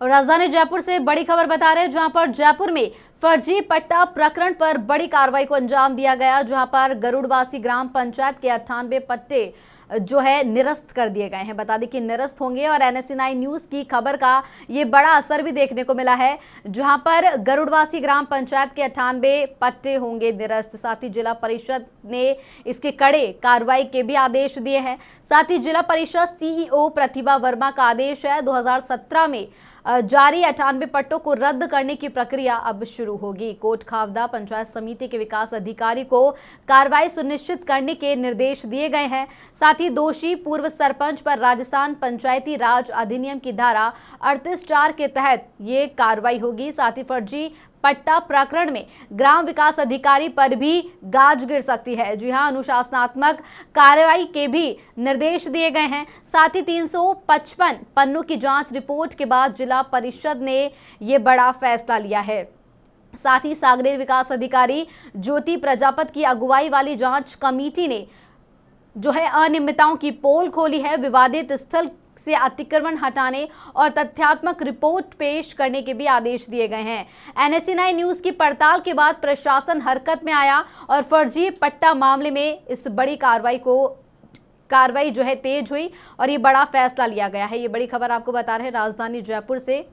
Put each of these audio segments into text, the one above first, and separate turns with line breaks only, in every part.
और राजधानी जयपुर से बड़ी खबर बता रहे हैं, जहां पर जयपुर में फर्जी पट्टा प्रकरण पर बड़ी कार्रवाई को अंजाम दिया गया, जहां पर गरुड़वासी ग्राम पंचायत के 98 पट्टे जो है निरस्त कर दिए गए हैं। बता दें कि निरस्त होंगे और NSE9 न्यूज की खबर का ये बड़ा असर भी देखने को मिला है, जहां पर गरुड़वासी ग्राम पंचायत के 98 पट्टे होंगे निरस्त। साथ ही जिला परिषद ने इसके कड़े कार्रवाई के भी आदेश दिए हैं। साथ ही जिला परिषद CEO प्रतिभा वर्मा का आदेश है 2017 में जारी 98 पट्टों को रद्द करने की प्रक्रिया अब शुरू होगी। कोट खावदा पंचायत समिति के विकास अधिकारी को कार्रवाई सुनिश्चित करने के निर्देश दिए गए हैं। साथ ही दोषी पूर्व सरपंच पर राजस्थान पंचायती राज अधिनियम की धारा 38(4) के तहत ये कार्रवाई होगी। साथ ही फर्जी पट्टा प्रकरण में ग्राम विकास अधिकारी पर भी गाज गिर सकती है। जी हां, अनुशासनात्मक कार्रवाई के भी निर्देश दिए गए हैं। साथ ही 355 पन्नों की जांच रिपोर्ट के बाद जिला परिषद ने ये बड़ा फैसला लिया है। साथ ही सागरेर विकास अधिकारी ज्योति प्रजापत की अगुवाई वाली जांच कमेटी ने जो है अनियमितताओं की पोल खोली है। विवादित स्थल से अतिक्रमण हटाने और तथ्यात्मक रिपोर्ट पेश करने के भी आदेश दिए गए हैं। NSE9 न्यूज की पड़ताल के बाद प्रशासन हरकत में आया और फर्जी पट्टा मामले में इस बड़ी कार्रवाई जो है तेज हुई और ये बड़ा फैसला लिया गया है। ये बड़ी खबर आपको बता रहे हैं राजधानी जयपुर से।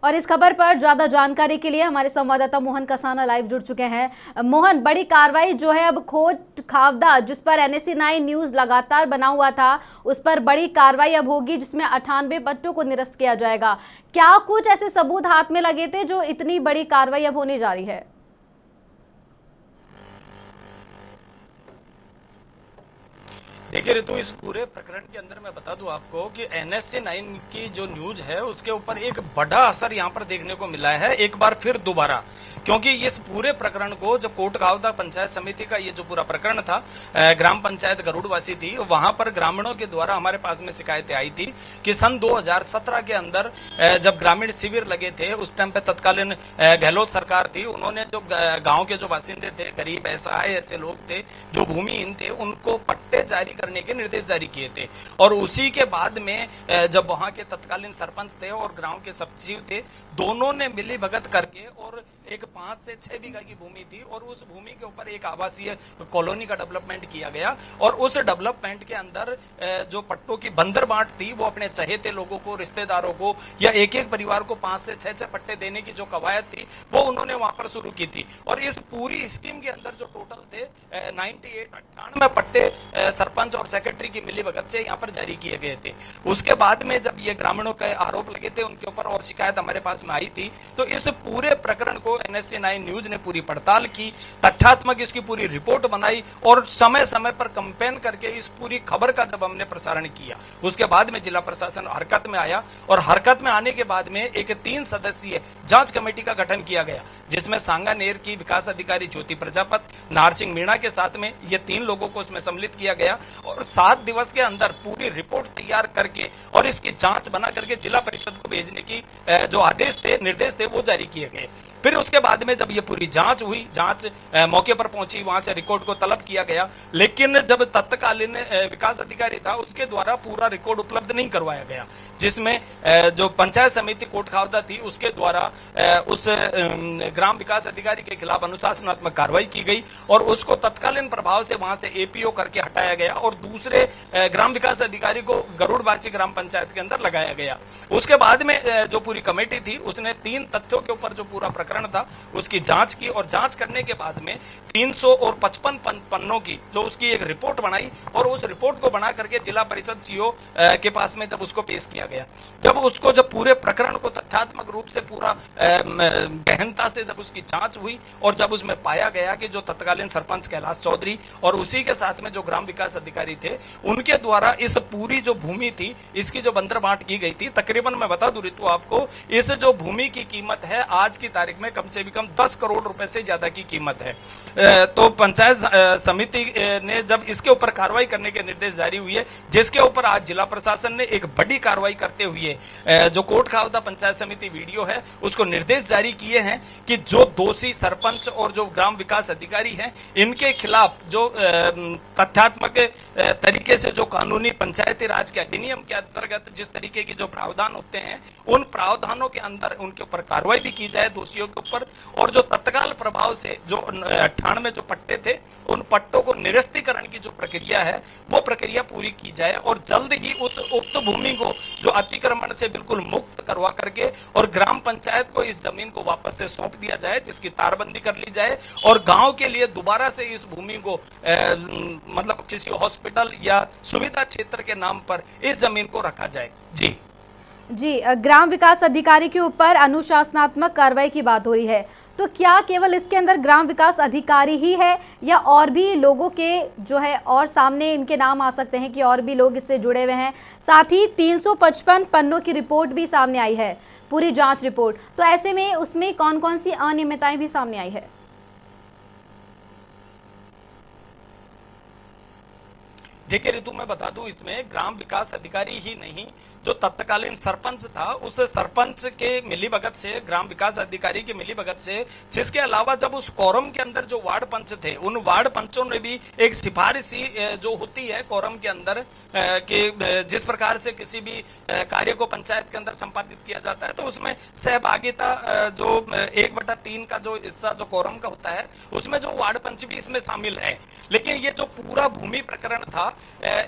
और इस खबर पर ज्यादा जानकारी के लिए हमारे संवाददाता मोहन कसाना लाइव जुड़ चुके हैं। मोहन, बड़ी कार्रवाई जो है अब कोट खावदा, जिस पर NSE9 न्यूज लगातार बना हुआ था, उस पर बड़ी कार्रवाई अब होगी, जिसमें 98 पट्टों को निरस्त किया जाएगा। क्या कुछ ऐसे सबूत हाथ में लगे थे जो इतनी बड़ी कार्रवाई अब होने जा रही है?
देखिए ऋतु, इस पूरे प्रकरण के अंदर मैं बता दूं आपको कि NSE9 की जो न्यूज है उसके ऊपर एक बड़ा असर यहां पर देखने को मिला है एक बार फिर दोबारा, क्योंकि इस पूरे प्रकरण को जब कोट खावदा पंचायत समिति का ये जो पूरा प्रकरण था, ग्राम पंचायत गरुड़वासी थी, वहां पर ग्रामीणों के द्वारा हमारे पास में शिकायतें आई थी कि सन 2017 के अंदर जब ग्रामीण शिविर लगे थे, उस टाइम पे तत्कालीन गहलोत सरकार थी, उन्होंने जो गाँव के जो बासिंदे थे, गरीब असहाय ऐसे लोग थे जो भूमिहीन थे, उनको पट्टे जारी करने के निर्देश जारी किए थे। और उसी के बाद में जब वहां के तत्कालीन सरपंच थे और गांव के सचिव थे, दोनों ने मिली भगत करके और एक 5 से 6 बीघा की भूमि थी और उस भूमि के ऊपर एक आवासीय कॉलोनी का डेवलपमेंट किया गया। और उस डेवलपमेंट के अंदर जो पट्टों की बंदर बांट थी, वो अपने चहेते लोगों को, रिश्तेदारोर को या एक एक परिवार को 5 से 6 पट्टे देने की जो कवायद थी, वो उन्होंने वहां पर शुरू की थी। और इस पूरी स्कीम के अंदर जो टोटल थे 98 पट्टे सरपंच और सेक्रेटरी की मिलीभगत से यहाँ पर जारी किए गए थे। उसके बाद में जब ये ग्रामीणों के आरोप लगे थे उनके ऊपर और शिकायत हमारे पास में आई थी, तो इस पूरे प्रकरण को NSE9 न्यूज ने पूरी पड़ताल की, तथ्यात्मक इसकी पूरी रिपोर्ट बनाई और समय समय पर कंपेन करके इस पूरी खबर का जब हमने प्रसारण किया, उसके बाद में जिला प्रशासन हरकत में आया। और हरकत में आने के बाद में एक 3 सदस्यीय जांच कमेटी का गठन किया गया, जिसमें सांगानेर की विकास अधिकारी ज्योति प्रजापत, नारसिंह मीणा के साथ में ये 3 लोगों को उसमें सम्मिलित किया गया और 7 दिवस के अंदर पूरी रिपोर्ट तैयार करके और इसकी जांच बना करके जिला परिषद को भेजने की जो आदेश थे, निर्देश थे, वो जारी किए गए। फिर उसके बाद में जब ये पूरी जांच हुई, जांच मौके पर पहुंची, वहां से रिकॉर्ड को तलब किया गया, लेकिन जब तत्कालीन विकास अधिकारी था उसके द्वारा पूरा रिकॉर्ड उपलब्ध नहीं करवाया गया, जिसमें जो पंचायत समिति कोट खावदा थी उसके द्वारा उस ग्राम विकास अधिकारी के खिलाफ अनुशासनात्मक कार्रवाई की गई और उसको तत्कालीन प्रभाव से वहां से APO करके हटाया गया और दूसरे ग्राम विकास अधिकारी को गरुड़वासी ग्राम पंचायत के अंदर लगाया गया। उसके बाद में जो पूरी कमेटी थी उसने 3 तथ्यों के ऊपर जो पूरा प्रकरण था उसकी जांच की और जांच करने के बाद में 355 पन्नों की जो उसकी एक रिपोर्ट बनाई और उस रिपोर्ट को बना करके जिला परिषद CEO के पास में जब उसको पेश किया गया, जब पूरे प्रकरण को तथ्यात्मक रूप से पूरा गहनता से जब उसकी जांच हुई और जब उसमें पाया गया कि जो तत्कालीन सरपंच कैलाश चौधरी और उसी के साथ में जो ग्राम विकास अधिकारी थे, उनके द्वारा इस पूरी जो भूमि थी इसकी जो बंदर बांट की गई थी, तकरीबन मैं बता दूं ऋतु आपको, इस जो भूमि की कीमत है आज की तारीख में कम से भी कम 10 करोड़ रुपए से ज्यादा की कीमत है। तो पंचायत समिति ने जब इसके ऊपर कार्रवाई करने के निर्देश जारी हुए, जिसके ऊपर आज जिला प्रशासन ने एक बड़ी कार्रवाई करते हुए जो कोट खावदा पंचायत समिति वीडियो है उसको निर्देश जारी किए हैं कि जो दोषी सरपंच और जो ग्राम विकास अधिकारी हैं इनके खिलाफ जो तथ्यात्मक तरीके से जो कानूनी पंचायती राज के अधिनियम के अंतर्गत जिस तरीके की जो प्रावधान होते हैं उन प्रावधानों के अंदर उनके ऊपर कार्रवाई भी की जाए दोषियों के ऊपर, और जो तत्काल प्रभाव से जो 98 जो पट्टे थे उन पट्टों को निरस्तीकरण की जो प्रक्रिया है वो प्रक्रिया पूरी की जाए और जल्द ही उस उक्त भूमि को जो अतिक्रमण से बिल्कुल मुक्त करवा करके और ग्राम पंचायत को इस जमीन को वापस से सौंप दिया जाए, जिसकी तारबंदी कर ली जाए और गांव के लिए दोबारा से इस भूमि को मतलब किसी हॉस्पिटल या सुविधा क्षेत्र के नाम पर इस जमीन को रखा जाए। जी
ग्राम विकास अधिकारी के ऊपर अनुशासनात्मक कार्रवाई की बात हो रही है, तो क्या केवल इसके अंदर ग्राम विकास अधिकारी ही है या और भी लोगों के जो है और सामने इनके नाम आ सकते हैं कि और भी लोग इससे जुड़े हुए हैं? साथ ही 355 पन्नों की रिपोर्ट भी सामने आई है, पूरी जांच रिपोर्ट, तो ऐसे में उसमें कौन कौन सी अनियमितताएं भी सामने आई है?
देखिए ऋतु, मैं बता दूं इसमें ग्राम विकास अधिकारी ही नहीं, जो तत्कालीन सरपंच था उस सरपंच के मिलीभगत से, ग्राम विकास अधिकारी की मिलीभगत से, जिसके अलावा जब उस कोरम के अंदर जो वार्ड पंच थे उन वार्ड पंचों ने भी एक सिफारिश जो होती है कोरम के अंदर कि जिस प्रकार से किसी भी कार्य को पंचायत के अंदर संपादित किया जाता है तो उसमें सहभागिता जो 1/3 का जो हिस्सा जो कोरम का होता है उसमें जो वार्ड पंच भी इसमें शामिल है। लेकिन ये जो पूरा भूमि प्रकरण था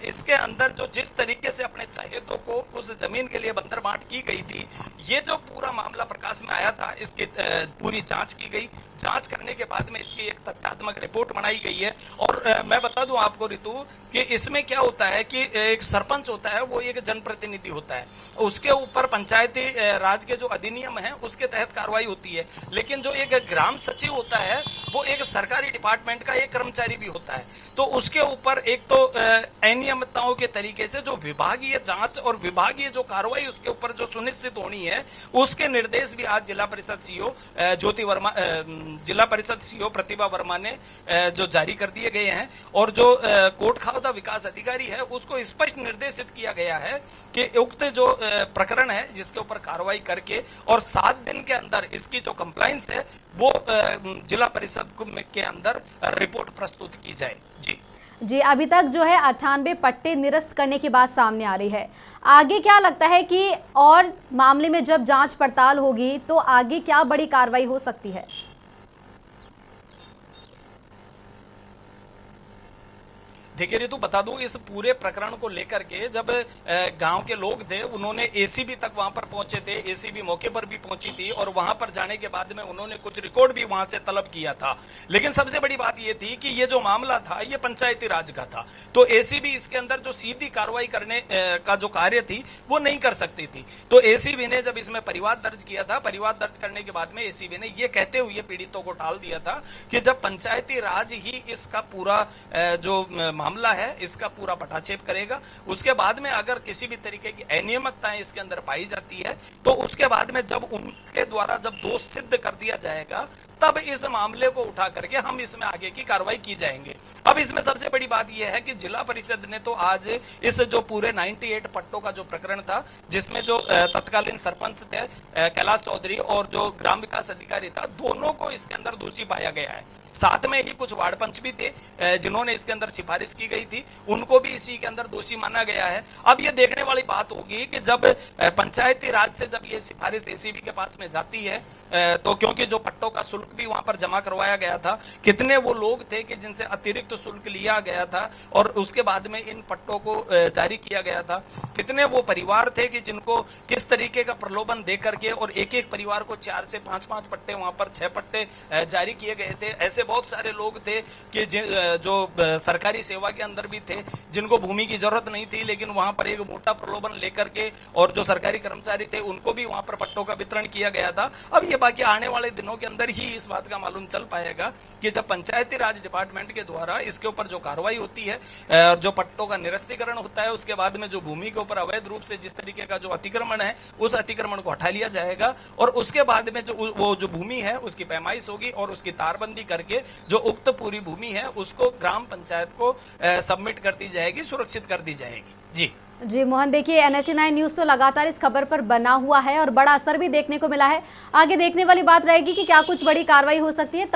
इसके अंदर जो जिस तरीके से अपने चहेतों को उस जमीन के लिए बंदर बांट की गई थी, ये जो पूरा मामला प्रकाश में आया था इसकी पूरी जांच की गई। जांच करने के बाद में इसकी एक तथ्यात्मक रिपोर्ट बनाई गई है। और मैं बता दूं आपको ऋतु कि इसमें क्या होता है कि एक सरपंच होता है वो एक जनप्रतिनिधि होता है, उसके ऊपर पंचायती राज के जो अधिनियम है उसके तहत कार्रवाई होती है। लेकिन जो एक ग्राम सचिव होता है वो एक सरकारी डिपार्टमेंट का एक कर्मचारी भी होता है, तो उसके ऊपर एक तो अनियमितताओं के तरीके से जो विभागीय जांच और विभागीय जो कार्रवाई उसके ऊपर जो सुनिश्चित होनी है उसके निर्देश भी आज जिला परिषद सीईओ ज्योति वर्मा, जिला परिषद सीईओ प्रतिभा वर्मा ने जो जारी कर दिए गए हैं। और जो कोट खावदा विकास अधिकारी है उसको स्पष्ट निर्देशित किया गया है कि उक्त जो प्रकरण है जिसके ऊपर कार्रवाई करके और 7 दिन के अंदर इसकी जो कंप्लायंस है वो जिला परिषद के अंदर रिपोर्ट प्रस्तुत की जाए।
जी, अभी तक जो है 98 पट्टे निरस्त करने की बात सामने आ रही है। आगे क्या लगता है कि और मामले में जब जांच पड़ताल होगी तो आगे क्या बड़ी कार्रवाई हो सकती है?
देखिए ऋतु, बता दूं इस पूरे प्रकरण को लेकर के जब गांव के लोग थे उन्होंने एसीबी तक वहां पर पहुंचे थे, एसीबी मौके पर भी पहुंची थी और वहां पर जाने के बाद में उन्होंने कुछ रिकॉर्ड भी वहां से तलब किया था। लेकिन सबसे बड़ी बात यह थी कि ये जो मामला था ये पंचायती राज का था, तो एसीबी इसके अंदर जो सीधी कार्रवाई करने का जो कार्य थी वो नहीं कर सकती थी। तो एसीबी ने जब इसमें परिवाद दर्ज किया था, परिवाद दर्ज करने के बाद में एसीबी ने ये कहते हुए पीड़ितों को टाल दिया था कि जब पंचायती राज ही इसका पूरा जो मामला है इसका पूरा पटाक्षेप करेगा, उसके बाद में अगर किसी भी तरीके की अनियमितताएं इसके अंदर पाई जाती है तो उसके बाद में जब उनके द्वारा जब दोष सिद्ध कर दिया जाएगा तब इस मामले को उठा करके हम इसमें आगे की कार्रवाई की जाएंगे। अब इसमें सबसे बड़ी बात यह है कि जिला परिषद ने तो आज इस जो पूरे 98 पट्टों का जो प्रकरण था जिसमें जो तत्कालीन सरपंच थे कैलाश चौधरी और जो ग्राम विकास अधिकारी था दोनों को इसके अंदर दोषी पाया गया है। साथ में ही कुछ वार्ड पंच भी थे जिन्होंने इसके अंदर सिफारिश की गई थी, उनको भी इसी के अंदर दोषी माना गया है। अब ये देखने वाली बात होगी कि जब पंचायती राज से जब ये सिफारिश एसीबी के पास में जाती है तो क्योंकि जो पट्टों का शुल्क भी वहां पर जमा करवाया गया था, कितने वो लोग थे कि जिनसे अतिरिक्त शुल्क लिया गया था और उसके बाद में इन पट्टों को जारी किया गया था, कितने वो परिवार थे कि जिनको किस तरीके का प्रलोभन दे करके और एक एक परिवार को 4 से 5 पट्टे, वहां पर 6 पट्टे जारी किए गए थे। ऐसे बहुत सारे लोग थे कि जो सरकारी सेवा के अंदर भी थे जिनको भूमि की जरूरत नहीं थी, लेकिन वहां पर एक मोटा प्रलोभन लेकर के और जो सरकारी कर्मचारी थे उनको भी वहां पर पट्टों का वितरण किया गया था। अब ये बाकी आने वाले दिनों के अंदर ही ही इस बात का मालूम चल पाएगा कि जब पंचायती राज डिपार्टमेंट के द्वारा इसके ऊपर जो कार्रवाई होती है, जो पट्टों का निरस्तीकरण होता है, उसके बाद में जो भूमि के ऊपर अवैध रूप से जिस तरीके का जो अतिक्रमण है, उस अतिक्रमण को हटा लिया जाएगा और उसके बाद में जो भूमि है उसकी पैमाइश होगी और उसकी तारबंदी करके जो उक्त पूरी भूमि है उसको ग्राम पंचायत को सबमिट कर दी जाएगी, सुरक्षित कर दी जाएगी। जी
मोहन, देखिए NSE 9 न्यूज तो लगातार इस खबर पर बना हुआ है और बड़ा असर भी देखने को मिला है। आगे देखने वाली बात रहेगी कि क्या कुछ बड़ी कार्रवाई हो सकती है।